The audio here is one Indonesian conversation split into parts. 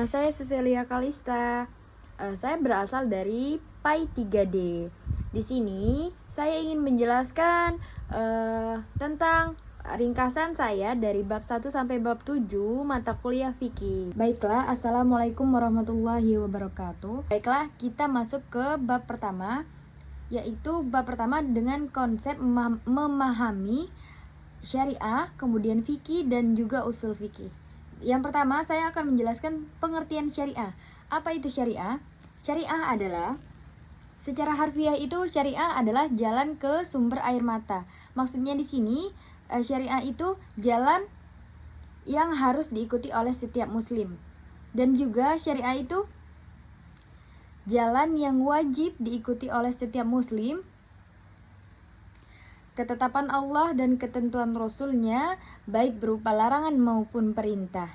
Saya Suselia Kalista. Saya berasal dari PAI 3D. Di sini saya ingin menjelaskan tentang ringkasan saya dari bab 1 sampai bab 7 mata kuliah fikih. Baiklah, Assalamualaikum warahmatullahi wabarakatuh. Baiklah, kita masuk ke bab pertama, yaitu bab pertama dengan konsep memahami syariah, kemudian fikih dan juga usul fikih. Yang pertama, saya akan menjelaskan pengertian syariah. Apa itu syariah? Syariah adalah, secara harfiah itu syariah adalah jalan ke sumber air mata. Maksudnya di sini syariah itu jalan yang harus diikuti oleh setiap muslim. Dan juga syariah itu jalan yang wajib diikuti oleh setiap muslim. Ketetapan Allah dan ketentuan Rasul-Nya, baik berupa larangan maupun perintah,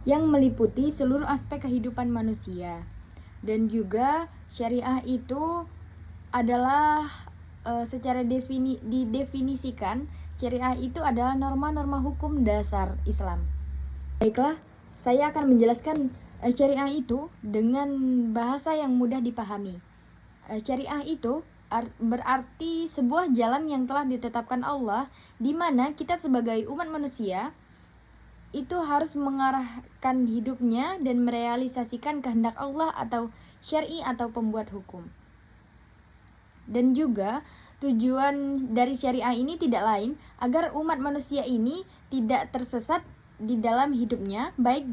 yang meliputi seluruh aspek kehidupan manusia. Dan juga syariah itu adalah secara didefinisikan, syariah itu adalah norma-norma hukum dasar Islam. Baiklah, saya akan menjelaskan syariah itu dengan bahasa yang mudah dipahami. Syariah itu berarti sebuah jalan yang telah ditetapkan Allah, di mana kita sebagai umat manusia itu harus mengarahkan hidupnya dan merealisasikan kehendak Allah atau syar'i atau pembuat hukum. Dan juga tujuan dari syariah ini tidak lain agar umat manusia ini tidak tersesat di dalam hidupnya, baik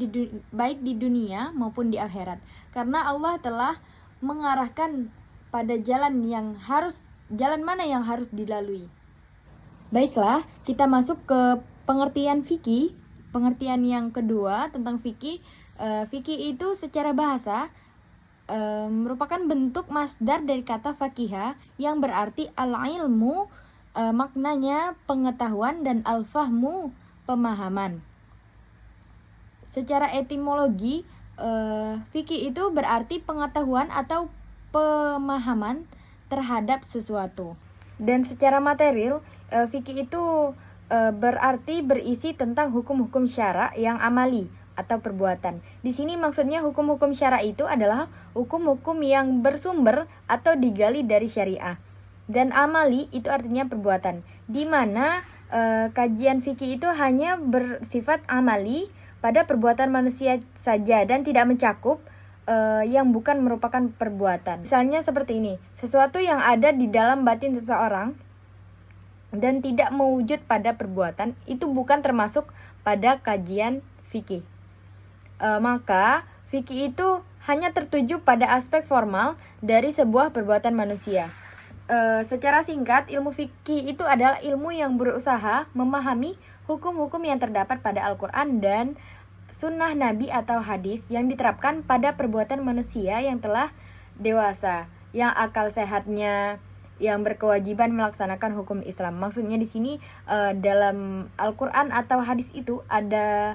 di dunia maupun di akhirat. Karena Allah telah mengarahkan pada jalan mana yang harus dilalui. Baiklah, kita masuk ke pengertian fikih. Pengertian yang kedua tentang fikih. Fikih itu secara bahasa merupakan bentuk masdar dari kata fakiha yang berarti al-ilmu, maknanya pengetahuan, dan al-fahmu, pemahaman. Secara etimologi, fikih itu berarti pengetahuan atau pemahaman terhadap sesuatu. Dan secara material, fikih itu berarti berisi tentang hukum-hukum syara yang amali atau perbuatan. Di sini maksudnya hukum-hukum syara itu adalah hukum-hukum yang bersumber atau digali dari syariah. Dan amali itu artinya perbuatan, di mana kajian fikih itu hanya bersifat amali pada perbuatan manusia saja dan tidak mencakup yang bukan merupakan perbuatan. Misalnya seperti ini, sesuatu yang ada di dalam batin seseorang dan tidak mewujud pada perbuatan, itu bukan termasuk pada kajian fikih. Maka fikih itu hanya tertuju pada aspek formal dari sebuah perbuatan manusia. Secara singkat, ilmu fikih itu adalah ilmu yang berusaha memahami hukum-hukum yang terdapat pada Al-Quran dan sunnah Nabi atau hadis yang diterapkan pada perbuatan manusia yang telah dewasa, yang akal sehatnya, yang berkewajiban melaksanakan hukum Islam. Maksudnya di sini dalam Al-Quran atau hadis itu ada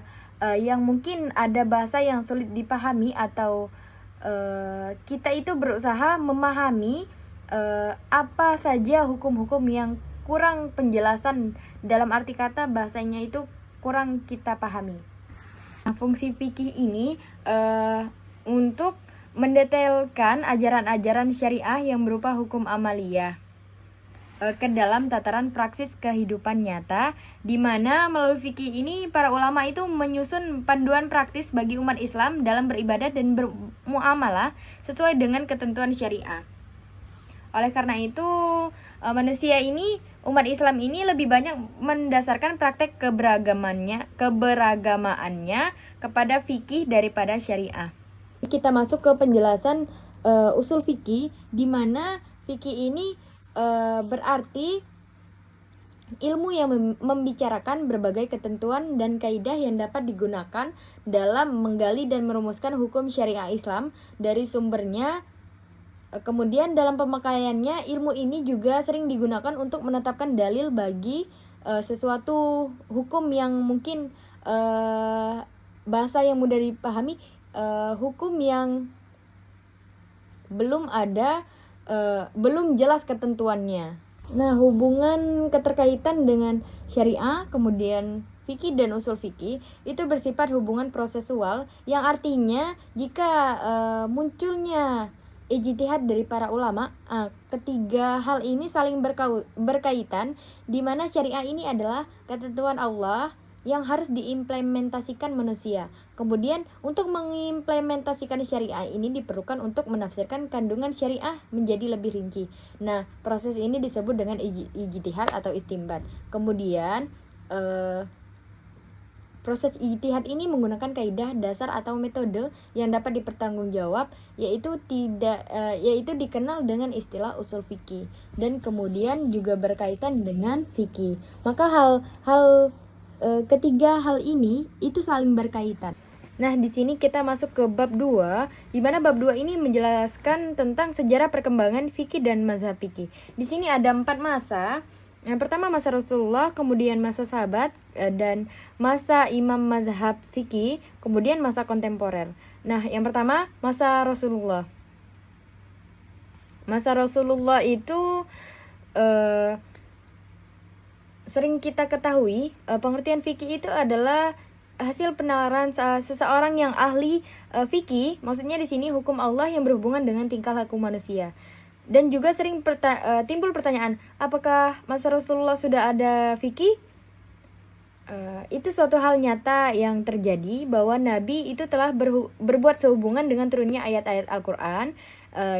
yang mungkin ada bahasa yang sulit dipahami, atau kita itu berusaha memahami apa saja hukum-hukum yang kurang penjelasan, dalam arti kata bahasanya itu kurang kita pahami. Nah, fungsi fikih ini untuk mendetailkan ajaran-ajaran syariah yang berupa hukum amaliyah ke dalam tataran praksis kehidupan nyata, di mana melalui fikih ini para ulama itu menyusun panduan praktis bagi umat Islam dalam beribadah dan bermuamalah sesuai dengan ketentuan syariah. Oleh karena itu, umat Islam ini lebih banyak mendasarkan praktek keberagamaannya kepada fikih daripada syariah. Kita masuk ke penjelasan usul fikih, di mana fikih ini berarti ilmu yang membicarakan berbagai ketentuan dan kaidah yang dapat digunakan dalam menggali dan merumuskan hukum syariah Islam dari sumbernya. Kemudian dalam pemakaiannya, ilmu ini juga sering digunakan untuk menetapkan dalil bagi sesuatu hukum yang mungkin bahasa yang mudah dipahami, hukum yang belum jelas ketentuannya. Nah, hubungan keterkaitan dengan syariah, kemudian fikih dan usul fikih itu bersifat hubungan prosesual, yang artinya jika munculnya ijtihad dari para ulama, ketiga hal ini saling berkaitan, di mana syariah ini adalah ketentuan Allah yang harus diimplementasikan manusia. Kemudian untuk mengimplementasikan syariah ini diperlukan untuk menafsirkan kandungan syariah menjadi lebih rinci. Nah, proses ini disebut dengan ijtihad atau istinbat. Kemudian proses ijtihad ini menggunakan kaidah dasar atau metode yang dapat dipertanggungjawab, yaitu dikenal dengan istilah usul fikih, dan kemudian juga berkaitan dengan fikih. Maka ketiga hal ini itu saling berkaitan. Nah, di sini kita masuk ke bab 2, di mana bab 2 ini menjelaskan tentang sejarah perkembangan fikih dan mazhab fikih. Di sini ada 4 masa. Yang pertama masa Rasulullah, kemudian masa sahabat, dan masa imam mazhab fikih, kemudian masa kontemporer. Nah, yang pertama masa Rasulullah. Masa Rasulullah itu sering kita ketahui, pengertian fikih itu adalah hasil penalaran seseorang yang ahli fikih, maksudnya di sini hukum Allah yang berhubungan dengan tingkah laku manusia. Dan juga sering timbul pertanyaan, apakah masa Rasulullah sudah ada fikih? Itu suatu hal nyata yang terjadi, bahwa Nabi itu telah berbuat sehubungan dengan turunnya ayat-ayat Al-Quran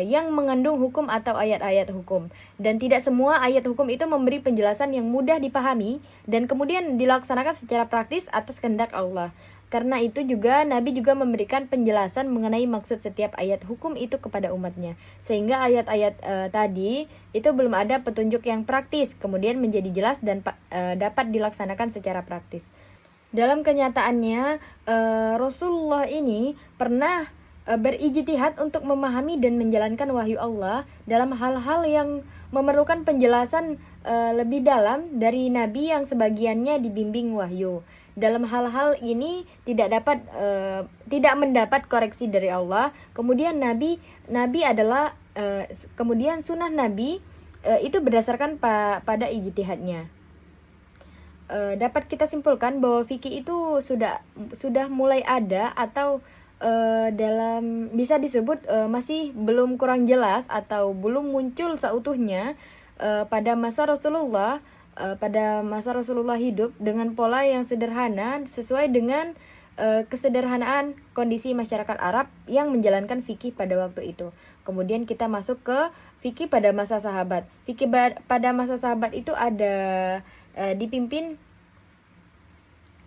yang mengandung hukum atau ayat-ayat hukum. Dan tidak semua ayat hukum itu memberi penjelasan yang mudah dipahami dan kemudian dilaksanakan secara praktis atas kehendak Allah. Karena itu juga Nabi juga memberikan penjelasan mengenai maksud setiap ayat hukum itu kepada umatnya. Sehingga ayat-ayat tadi itu belum ada petunjuk yang praktis, kemudian menjadi jelas dan dapat dilaksanakan secara praktis. Dalam kenyataannya, Rasulullah ini pernah berijtihad untuk memahami dan menjalankan wahyu Allah dalam hal-hal yang memerlukan penjelasan lebih dalam dari Nabi yang sebagiannya dibimbing wahyu. Dalam hal-hal ini tidak mendapat koreksi dari Allah. Kemudian kemudian sunnah Nabi itu berdasarkan pada ijtihadnya. Dapat kita simpulkan bahwa fikih itu sudah mulai ada atau bisa disebut masih belum kurang jelas atau belum muncul seutuhnya pada masa Rasulullah. Pada masa Rasulullah hidup dengan pola yang sederhana sesuai dengan kesederhanaan kondisi masyarakat Arab yang menjalankan fikih pada waktu itu. Kemudian kita masuk ke fikih pada masa sahabat. Fikih pada masa sahabat itu dipimpin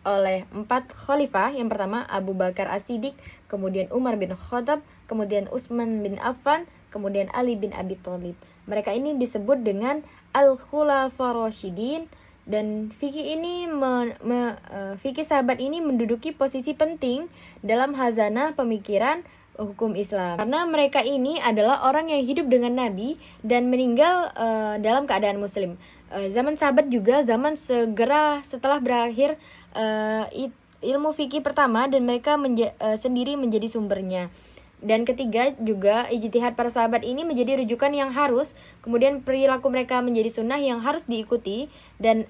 oleh 4 khalifah. Yang pertama Abu Bakar As-Siddiq, kemudian Umar bin Khattab, kemudian Utsman bin Affan, kemudian Ali bin Abi Thalib. Mereka ini disebut dengan Al-Khulafa Rasyidin, dan fikih sahabat ini menduduki posisi penting dalam khazanah pemikiran hukum Islam. Karena mereka ini adalah orang yang hidup dengan Nabi dan meninggal dalam keadaan muslim. Zaman sahabat juga zaman segera setelah berakhir ilmu fikih pertama, dan mereka sendiri menjadi sumbernya. Dan ketiga juga ijtihad para sahabat ini menjadi rujukan yang harus, kemudian perilaku mereka menjadi sunnah yang harus diikuti, dan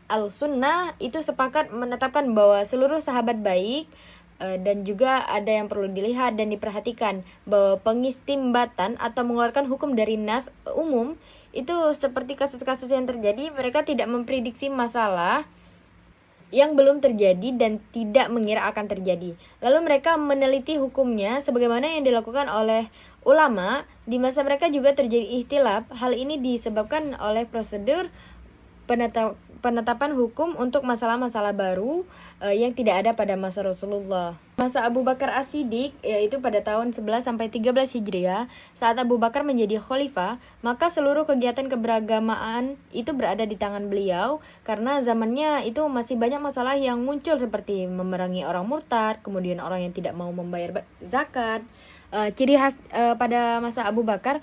al-sunnah itu sepakat menetapkan bahwa seluruh sahabat baik. Dan juga ada yang perlu dilihat dan diperhatikan, bahwa pengistimbatan atau mengeluarkan hukum dari nas umum itu seperti kasus-kasus yang terjadi, mereka tidak memprediksi masalah yang belum terjadi dan tidak mengira akan terjadi. Lalu mereka meneliti hukumnya sebagaimana yang dilakukan oleh ulama. Di masa mereka juga terjadi ikhtilaf. Hal ini disebabkan oleh prosedur penetapan hukum untuk masalah-masalah baru yang tidak ada pada masa Rasulullah. Masa Abu Bakar As-Siddiq, yaitu pada tahun 11 sampai 13 Hijriah, saat Abu Bakar menjadi khalifah, maka seluruh kegiatan keberagamaan itu berada di tangan beliau, karena zamannya itu masih banyak masalah yang muncul seperti memerangi orang murtad, kemudian orang yang tidak mau membayar zakat. Ciri khas pada masa Abu Bakar,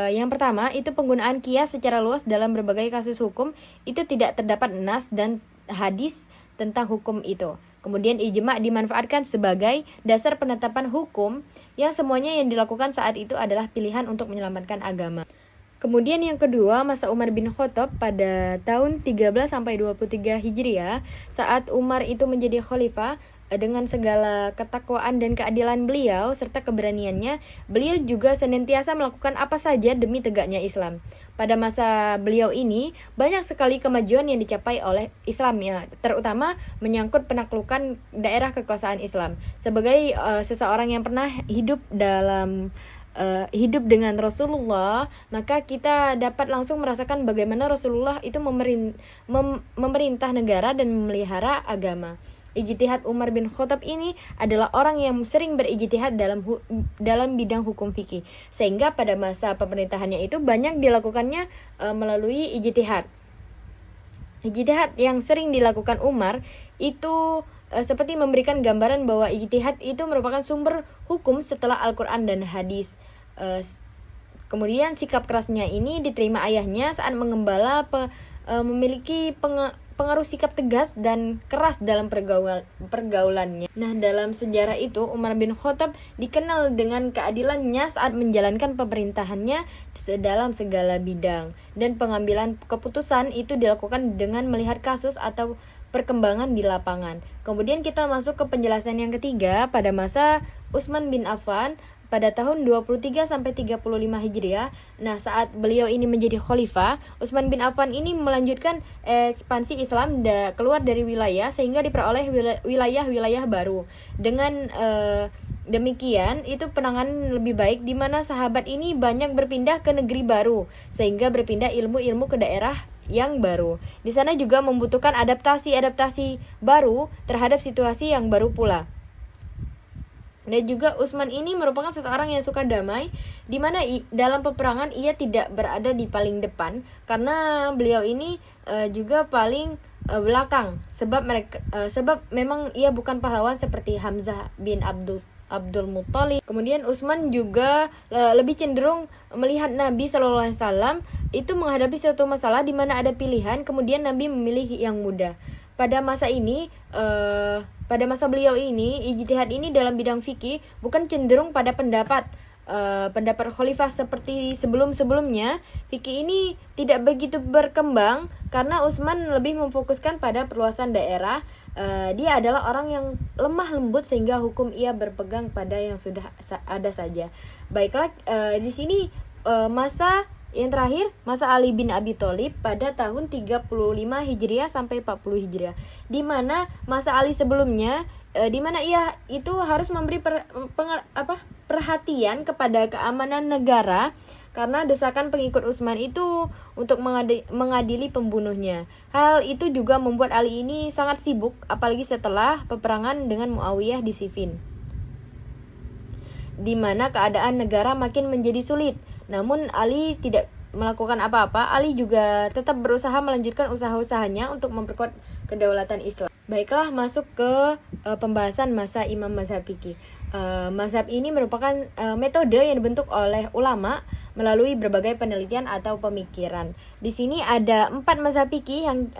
yang pertama itu penggunaan qiyas secara luas dalam berbagai kasus hukum, itu tidak terdapat nas dan hadis tentang hukum itu. Kemudian ijma' dimanfaatkan sebagai dasar penetapan hukum yang semuanya yang dilakukan saat itu adalah pilihan untuk menyelamatkan agama. Kemudian yang kedua, masa Umar bin Khattab pada tahun 13 sampai 23 Hijriah, saat Umar itu menjadi khalifah. Dengan segala ketakwaan dan keadilan beliau serta keberaniannya, beliau juga senantiasa melakukan apa saja demi tegaknya Islam. Pada masa beliau ini, banyak sekali kemajuan yang dicapai oleh Islam, ya, terutama menyangkut penaklukan daerah kekuasaan Islam. Sebagai seseorang yang pernah hidup dengan Rasulullah, maka kita dapat langsung merasakan bagaimana Rasulullah itu memerintah negara dan memelihara agama. Ijtihad Umar bin Khattab ini adalah orang yang sering berijtihad dalam bidang hukum fikih, sehingga pada masa pemerintahannya itu banyak dilakukannya melalui ijtihad. Ijtihad yang sering dilakukan Umar itu seperti memberikan gambaran bahwa ijtihad itu merupakan sumber hukum setelah Al-Quran dan hadis. Kemudian sikap kerasnya ini diterima ayahnya saat mengembala memiliki pengaruh sikap tegas dan keras dalam pergaulannya. Nah, dalam sejarah itu Umar bin Khattab dikenal dengan keadilannya saat menjalankan pemerintahannya dalam segala bidang, dan pengambilan keputusan itu dilakukan dengan melihat kasus atau perkembangan di lapangan. Kemudian kita masuk ke penjelasan yang ketiga, pada masa Utsman bin Affan pada tahun 23 sampai 35 Hijriah. Nah, saat beliau ini menjadi khalifah, Utsman bin Affan ini melanjutkan ekspansi Islam keluar dari wilayah sehingga diperoleh wilayah-wilayah baru. Dengan demikian, itu penanganan lebih baik di mana sahabat ini banyak berpindah ke negeri baru sehingga berpindah ilmu-ilmu ke daerah yang baru. Di sana juga membutuhkan adaptasi baru terhadap situasi yang baru pula. Dan juga Utsman ini merupakan seseorang yang suka damai, di mana dalam peperangan ia tidak berada di paling depan karena beliau ini juga paling belakang, sebab memang ia bukan pahlawan seperti Hamzah bin Abdul Muthalib. Kemudian Utsman juga lebih cenderung melihat Nabi SAW itu menghadapi suatu masalah di mana ada pilihan, kemudian Nabi memilih yang mudah. Pada masa beliau ini, ijtihad ini dalam bidang fikih bukan cenderung pada pendapat khalifah seperti sebelum-sebelumnya. Fikih ini tidak begitu berkembang karena Utsman lebih memfokuskan pada perluasan daerah. Dia adalah orang yang lemah lembut sehingga hukum ia berpegang pada yang sudah ada saja. Baiklah, di sini masa yang terakhir, masa Ali bin Abi Thalib pada tahun 35 Hijriah sampai 40 Hijriah. Di mana masa Ali sebelumnya di mana ia itu harus memberi perhatian kepada keamanan negara karena desakan pengikut Utsman itu untuk mengadili pembunuhnya. Hal itu juga membuat Ali ini sangat sibuk, apalagi setelah peperangan dengan Muawiyah di Siffin, di mana keadaan negara makin menjadi sulit. Namun Ali tidak melakukan apa-apa. Ali juga tetap berusaha melanjutkan usaha-usahanya untuk memperkuat kedaulatan Islam. Baiklah, masuk ke pembahasan masa Imam Mazhab Fikih. Mazhab ini merupakan metode yang dibentuk oleh ulama melalui berbagai penelitian atau pemikiran. Di sini ada 4 mazhab fikih yang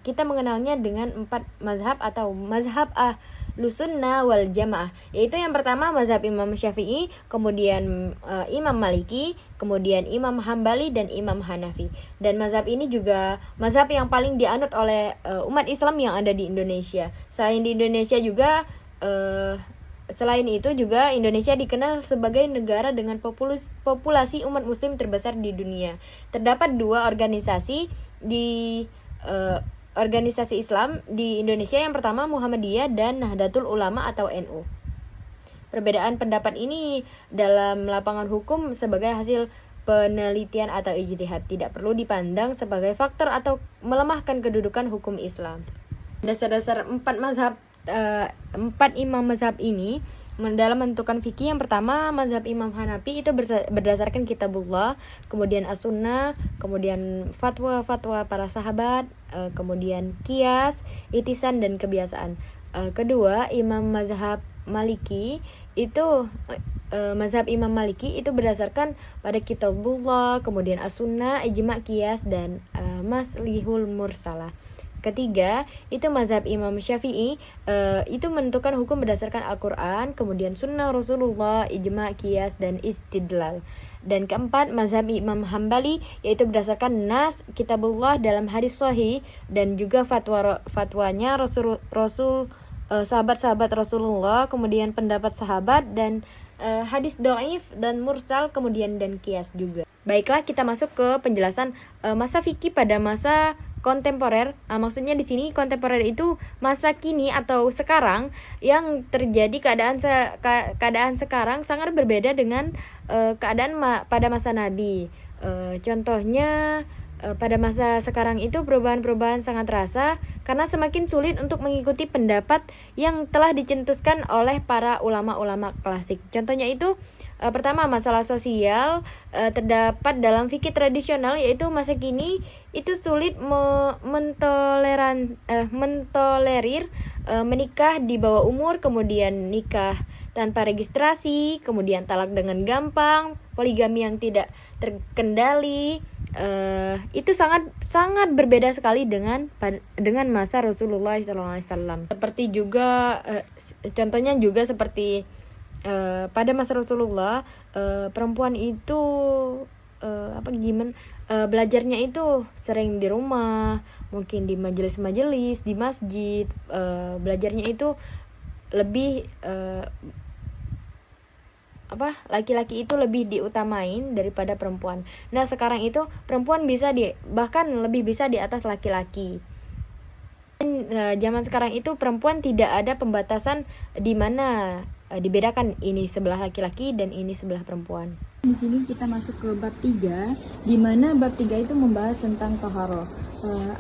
kita mengenalnya dengan 4 mazhab atau mazhab Ahlussunnah wal Jamaah, yaitu yang pertama mazhab Imam Syafi'i, kemudian Imam Maliki, kemudian Imam Hambali dan Imam Hanafi. Dan mazhab ini juga mazhab yang paling dianut oleh umat Islam yang ada di Indonesia. Selain itu juga Indonesia dikenal sebagai negara dengan populasi umat muslim terbesar di dunia. Terdapat 2 organisasi Islam di Indonesia, yang pertama Muhammadiyah dan Nahdlatul Ulama atau NU. Perbedaan pendapat ini dalam lapangan hukum sebagai hasil penelitian atau ijtihad, tidak perlu dipandang sebagai faktor atau melemahkan kedudukan hukum Islam. Dasar-dasar 4 imam mazhab ini dalam menentukan fikih. Yang pertama mazhab Imam Hanafi itu berdasarkan kitabullah, kemudian as-sunnah, kemudian fatwa-fatwa para sahabat, kemudian qiyas, itisan dan kebiasaan. Kedua, mazhab Imam Maliki itu berdasarkan pada kitabullah, kemudian as-sunnah, ijma', qiyas dan maslihul mursalah. ketiga itu mazhab Imam Syafi'i, itu menentukan hukum berdasarkan Al-Quran, kemudian sunnah Rasulullah, ijma, qiyas, dan istidlal. Dan keempat mazhab Imam Hambali, yaitu berdasarkan nas kitabullah dalam hadis sahih dan juga fatwanya sahabat-sahabat Rasulullah, kemudian pendapat sahabat dan hadis dhaif dan mursal, kemudian dan qiyas juga. Baiklah, kita masuk ke penjelasan masa fikih pada masa kontemporer. Maksudnya di sini kontemporer itu masa kini atau sekarang, yang terjadi keadaan sekarang sangat berbeda dengan keadaan pada masa Nabi. Contohnya pada masa sekarang itu perubahan-perubahan sangat terasa karena semakin sulit untuk mengikuti pendapat yang telah dicetuskan oleh para ulama-ulama klasik. Contohnya itu pertama, masalah sosial terdapat dalam fikih tradisional, yaitu masa kini itu sulit mentolerir menikah di bawah umur, kemudian nikah tanpa registrasi, kemudian talak dengan gampang, poligami yang tidak terkendali. Itu sangat berbeda sekali dengan masa Rasulullah SAW. Seperti juga contohnya juga seperti pada masa Rasulullah, perempuan itu belajarnya itu sering di rumah, mungkin di majelis-majelis, di masjid. Belajarnya itu lebih laki-laki itu lebih diutamain daripada perempuan. Nah, sekarang itu perempuan bahkan lebih bisa di atas laki-laki. Dan zaman sekarang itu perempuan tidak ada pembatasan di mana dibedakan ini sebelah laki-laki dan ini sebelah perempuan. Di sini kita masuk ke bab 3, di mana bab 3 itu membahas tentang toharo.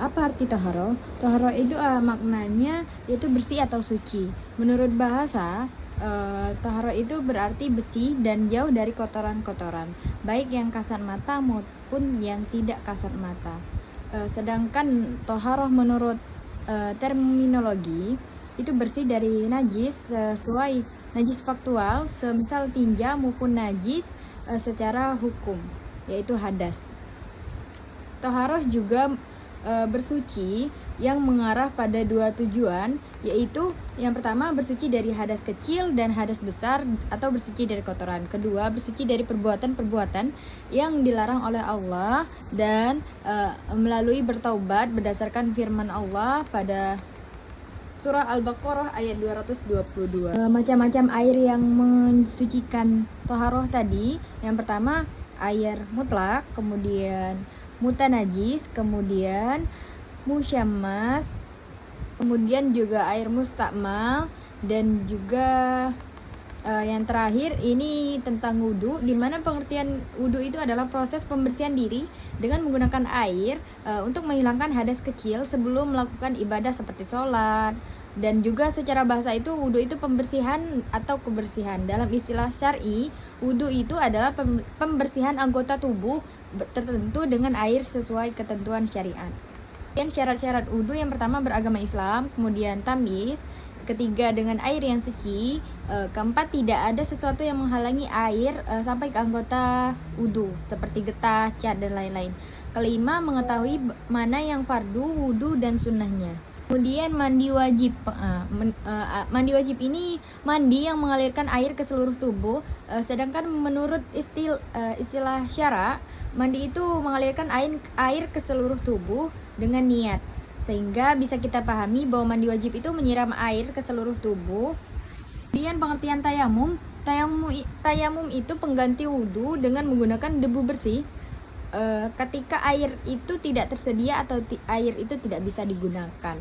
Apa arti toharo? Toharo itu maknanya yaitu bersih atau suci. Menurut bahasa, toharo itu berarti bersih dan jauh dari kotoran-kotoran, baik yang kasat mata maupun yang tidak kasat mata. Sedangkan toharo menurut terminologi itu bersih dari najis sesuai najis faktual, semisal tinja, maupun najis secara hukum, yaitu hadas. Toharoh juga bersuci yang mengarah pada dua tujuan, yaitu yang pertama bersuci dari hadas kecil dan hadas besar atau bersuci dari kotoran. Kedua, bersuci dari perbuatan-perbuatan yang dilarang oleh Allah dan melalui bertaubat berdasarkan firman Allah pada Surah Al-Baqarah ayat 222. Macam-macam air yang mensucikan toharoh tadi. Yang pertama air mutlak, kemudian mutanajis, kemudian musyammas, kemudian juga air mustakmal, dan juga yang terakhir ini tentang wudu, di mana pengertian wudu itu adalah proses pembersihan diri dengan menggunakan air untuk menghilangkan hadas kecil sebelum melakukan ibadah seperti sholat. Dan juga secara bahasa itu wudu itu pembersihan atau kebersihan. Dalam istilah syar'i, wudu itu adalah pembersihan anggota tubuh tertentu dengan air sesuai ketentuan syariat. Dan syarat-syarat wudu, yang pertama beragama Islam, kemudian tamyiz, ketiga dengan air yang suci, keempat tidak ada sesuatu yang menghalangi air sampai ke anggota wudu seperti getah, cat, dan lain-lain. Kelima, mengetahui mana yang fardu wudu dan sunnahnya. Kemudian mandi wajib. Mandi wajib ini mandi yang mengalirkan air ke seluruh tubuh, sedangkan menurut istilah syara, mandi itu mengalirkan air ke seluruh tubuh dengan niat, sehingga bisa kita pahami bahwa mandi wajib itu menyiram air ke seluruh tubuh. Kemudian pengertian tayamum. Tayamum itu pengganti wudu dengan menggunakan debu bersih ketika air itu tidak tersedia atau air itu tidak bisa digunakan.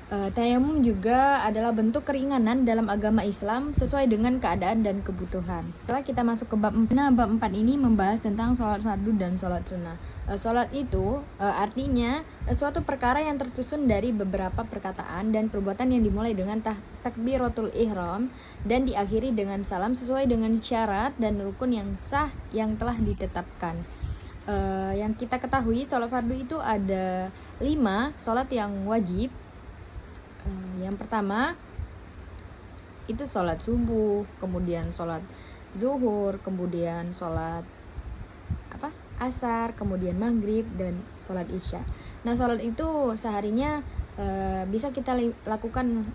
Tayamum juga adalah bentuk keringanan dalam agama Islam sesuai dengan keadaan dan kebutuhan. Setelah kita masuk ke bab 4, bab 4 ini membahas tentang sholat fardu dan sholat sunnah. Sholat itu artinya suatu perkara yang tersusun dari beberapa perkataan dan perbuatan yang dimulai dengan takbiratul ihram dan diakhiri dengan salam sesuai dengan syarat dan rukun yang sah yang telah ditetapkan. Yang kita ketahui, sholat fardu itu ada 5 sholat yang wajib. Yang pertama itu sholat subuh, kemudian sholat zuhur, kemudian sholat asar, kemudian maghrib, dan sholat isya. Nah, sholat itu seharinya bisa kita lakukan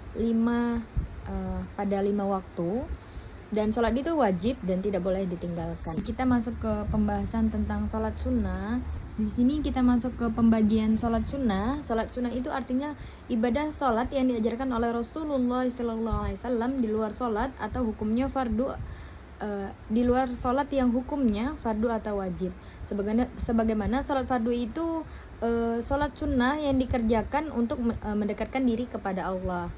pada 5 waktu. Dan sholat itu wajib dan tidak boleh ditinggalkan. Kita masuk ke pembahasan tentang sholat sunnah. Di sini kita masuk ke pembagian sholat sunnah. Sholat sunnah itu artinya ibadah sholat yang diajarkan oleh Rasulullah SAW di luar sholat atau hukumnya fardu, di luar sholat yang hukumnya fardu atau wajib. Sebagaimana sholat fardu itu sholat sunnah yang dikerjakan untuk mendekatkan diri kepada Allah.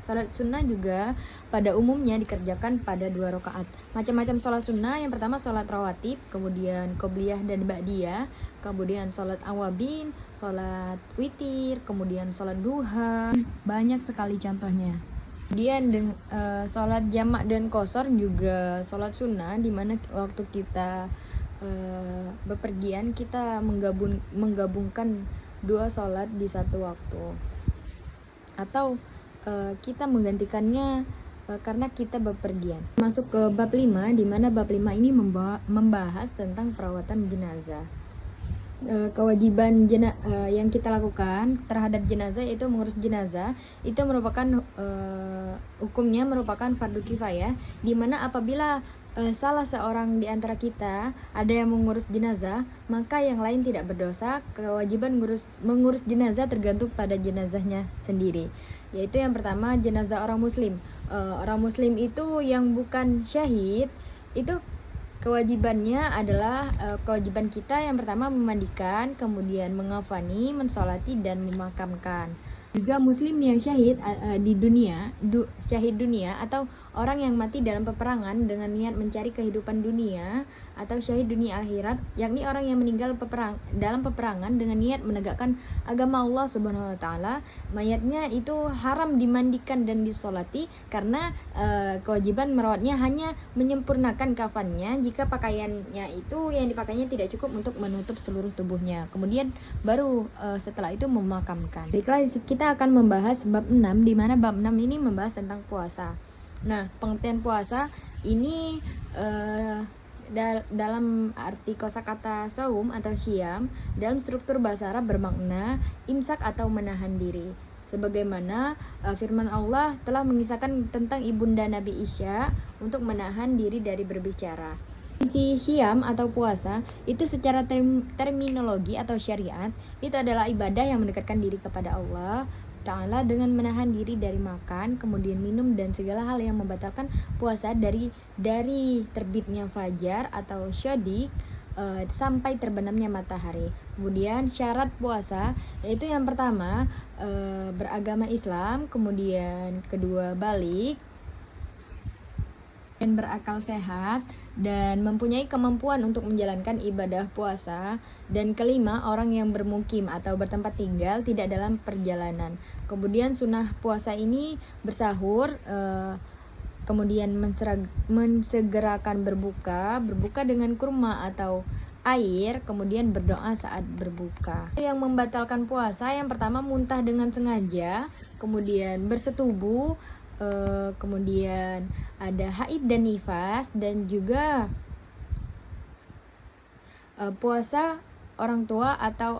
Salat sunnah juga pada umumnya dikerjakan pada 2 rakaat. Macam-macam salat sunnah, yang pertama salat rawatib, kemudian qobliyah dan ba'diyah, kemudian salat awabin, salat witir, kemudian salat duha. Banyak sekali contohnya. Kemudian salat jamak dan qashar juga salat sunnah, di mana waktu kita bepergian kita menggabungkan 2 salat di satu waktu. Atau kita menggantikannya karena kita bepergian. Masuk ke bab 5, di mana bab 5 ini membahas tentang perawatan jenazah. Kewajiban yang kita lakukan terhadap jenazah yaitu mengurus jenazah itu merupakan hukumnya merupakan fardu kifayah, di mana apabila salah seorang di antara kita ada yang mengurus jenazah, maka yang lain tidak berdosa. Kewajiban mengurus jenazah tergantung pada jenazahnya sendiri. Yaitu yang pertama jenazah orang muslim. Orang muslim itu yang bukan syahid, itu kewajibannya adalah kewajiban kita yang pertama memandikan, kemudian mengafani, mensolati, dan memakamkan. Juga muslim yang syahid di dunia, syahid dunia, atau orang yang mati dalam peperangan dengan niat mencari kehidupan dunia, atau syahid dunia akhirat, yakni orang yang meninggal dalam peperangan dengan niat menegakkan agama Allah Subhanahu wa taala. Mayatnya itu haram dimandikan dan disolati karena kewajiban merawatnya hanya menyempurnakan kafannya jika pakaiannya itu yang dipakainya tidak cukup untuk menutup seluruh tubuhnya. Kemudian baru setelah itu memakamkan. Baiklah, kita akan membahas bab 6, di mana bab 6 ini membahas tentang puasa. Nah, pengertian puasa ini dalam arti kosakata saum atau syam, dalam struktur bahasa Arab bermakna imsak atau menahan diri. Sebagaimana firman Allah telah mengisahkan tentang ibunda Nabi Isya untuk menahan diri dari berbicara. Isi syam atau puasa itu secara terminologi atau syariat itu adalah ibadah yang mendekatkan diri kepada Allah Ta'ala dengan menahan diri dari makan, kemudian minum, dan segala hal yang membatalkan puasa dari terbitnya fajar atau syadik sampai terbenamnya matahari. Kemudian syarat puasa yaitu yang pertama beragama Islam, kemudian kedua balik dan berakal sehat dan mempunyai kemampuan untuk menjalankan ibadah puasa, dan kelima orang yang bermukim atau bertempat tinggal tidak dalam perjalanan. Kemudian sunnah puasa ini bersahur, kemudian mensegerakan berbuka dengan kurma atau air, kemudian berdoa saat berbuka. Yang membatalkan puasa yang pertama muntah dengan sengaja, kemudian bersetubuh, kemudian ada haid dan nifas, dan juga puasa orang tua atau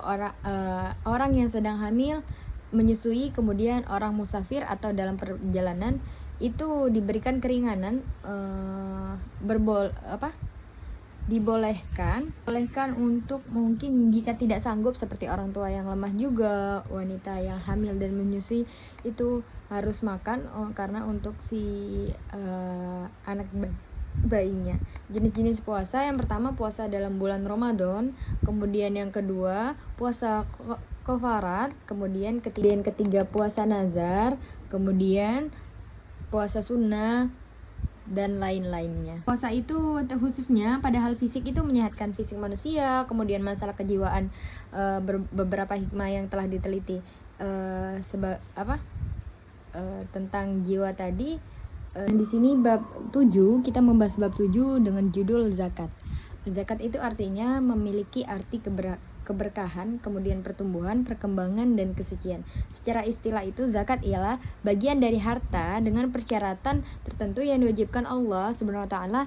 orang yang sedang hamil, menyusui, kemudian orang musafir atau dalam perjalanan itu diberikan keringanan, dibolehkan untuk mungkin jika tidak sanggup, seperti orang tua yang lemah, juga wanita yang hamil dan menyusui itu harus makan karena untuk si anak bayinya. Jenis-jenis puasa yang pertama puasa dalam bulan Ramadan, kemudian yang kedua puasa kafarat, kemudian ketiga puasa nazar, kemudian puasa sunnah, dan lain-lainnya. Puasa itu khususnya pada hal fisik itu menyehatkan fisik manusia, kemudian masalah kejiwaan, beberapa hikmah yang telah diteliti tentang jiwa tadi. Di sini bab 7 kita membahas bab 7 dengan judul zakat. Zakat itu artinya memiliki arti keberkahan, kemudian pertumbuhan, perkembangan, dan kesucian. Secara istilah itu, zakat ialah bagian dari harta dengan persyaratan tertentu yang diwajibkan Allah Subhanahu wa taala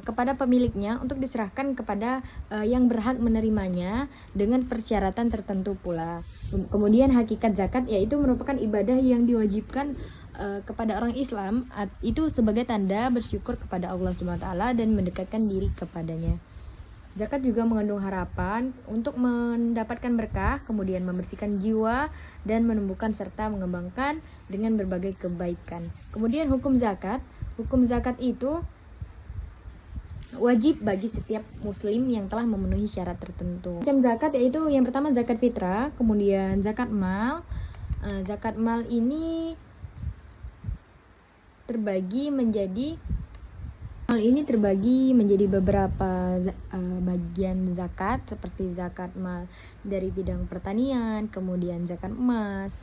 kepada pemiliknya untuk diserahkan kepada yang berhak menerimanya dengan persyaratan tertentu pula. Kemudian hakikat zakat yaitu merupakan ibadah yang diwajibkan kepada orang Islam, itu sebagai tanda bersyukur kepada Allah Subhanahu wa taala dan mendekatkan diri kepadanya. Zakat juga mengandung harapan untuk mendapatkan berkah, kemudian membersihkan jiwa dan menumbuhkan serta mengembangkan dengan berbagai kebaikan. Kemudian hukum zakat itu wajib bagi setiap muslim yang telah memenuhi syarat tertentu. Macam zakat yaitu yang pertama zakat fitrah, kemudian zakat mal. Zakat mal ini terbagi menjadi beberapa bagian zakat, seperti zakat mal dari bidang pertanian, kemudian zakat emas.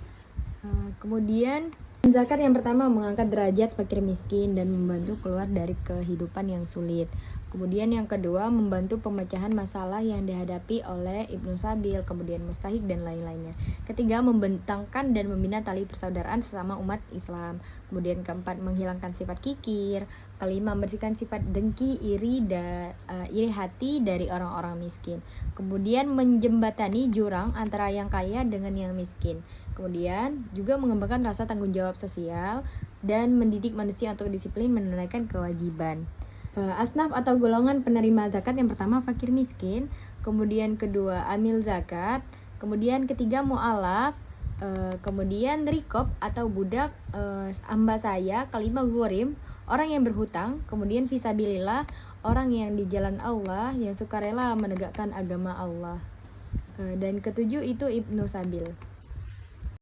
Kemudian zakat yang pertama mengangkat derajat fakir miskin dan membantu keluar dari kehidupan yang sulit. Kemudian yang kedua membantu pemecahan masalah yang dihadapi oleh Ibnu Sabil, kemudian mustahik dan lain-lainnya. Ketiga membentangkan dan membina tali persaudaraan sesama umat Islam. Kemudian keempat menghilangkan sifat kikir. Kelima membersihkan sifat dengki, iri hati dari orang-orang miskin. Kemudian menjembatani jurang antara yang kaya dengan yang miskin. Kemudian juga mengembangkan rasa tanggung jawab sosial dan mendidik manusia untuk disiplin menunaikan kewajiban. Asnaf atau golongan penerima zakat yang pertama fakir miskin, kemudian kedua amil zakat, kemudian ketiga mu'alaf, kemudian rikob atau budak, hamba saya, kelima ghurim, orang yang berhutang, kemudian fisabilillah, orang yang di jalan Allah yang sukarela menegakkan agama Allah, dan ketujuh itu Ibnu Sabil.